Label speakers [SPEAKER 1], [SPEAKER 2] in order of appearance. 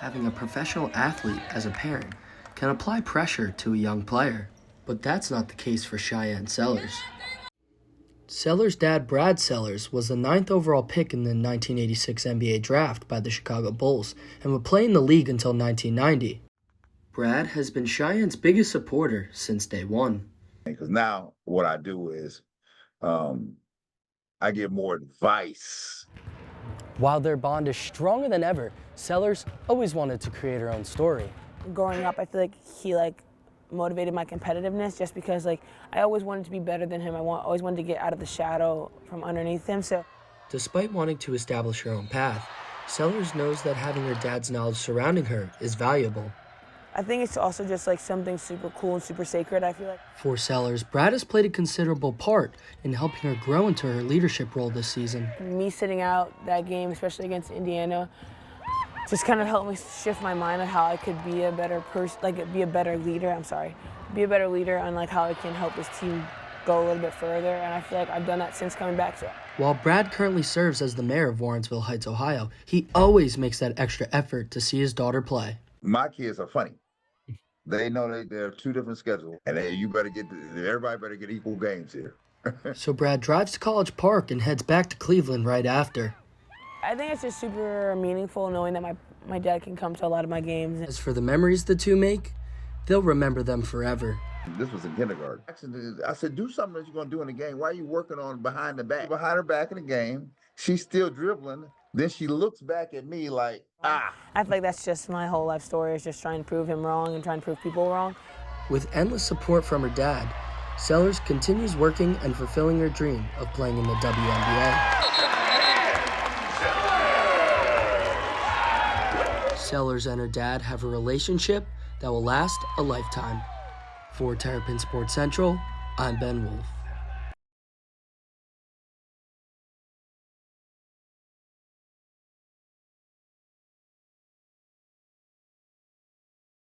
[SPEAKER 1] having a professional athlete as a parent can apply pressure to a young player, but that's not the case for Shyanne Sellers. Sellers' dad, Brad Sellers, was the 9th overall pick in the 1986 NBA draft by the Chicago Bulls and would play in the league until 1990. Brad has been Cheyenne's biggest supporter since day one.
[SPEAKER 2] Because now what I do is I give more advice.
[SPEAKER 1] While their bond is stronger than ever, Sellers always wanted to create her own story.
[SPEAKER 3] Growing up, I feel like he motivated my competitiveness just because I always wanted to be better than him. Always wanted to get out of the shadow from underneath him. So,
[SPEAKER 1] despite wanting to establish her own path, Sellers knows that having her dad's knowledge surrounding her is valuable.
[SPEAKER 3] I think it's also just something super cool and super sacred, I feel like.
[SPEAKER 1] For Sellers, Brad has played a considerable part in helping her grow into her leadership role this season.
[SPEAKER 3] Me sitting out that game, especially against Indiana, just kind of helped me shift my mind on how I could be a better person, be a better leader on how I can help this team go a little bit further, and I feel like I've done that since coming back. So,
[SPEAKER 1] while Brad currently serves as the mayor of Warrensville Heights, Ohio, he always makes that extra effort to see his daughter play.
[SPEAKER 2] My kids are funny. They know they're two different schedules, and everybody better get equal games here.
[SPEAKER 1] So Brad drives to College Park and heads back to Cleveland right after.
[SPEAKER 3] I think it's just super meaningful knowing that my dad can come to a lot of my games.
[SPEAKER 1] As for the memories the two make, they'll remember them forever.
[SPEAKER 2] This was in kindergarten. I said, do something that you're going to do in the game. Why are you working on behind the back? Behind her back in the game, she's still dribbling. Then she looks back at me like, ah.
[SPEAKER 3] I feel like that's just my whole life story, is just trying to prove him wrong and trying to prove people wrong.
[SPEAKER 1] With endless support from her dad, Sellers continues working and fulfilling her dream of playing in the WNBA. Sellers and her dad have a relationship that will last a lifetime. For Terrapin Sports Central, I'm Ben Wolf.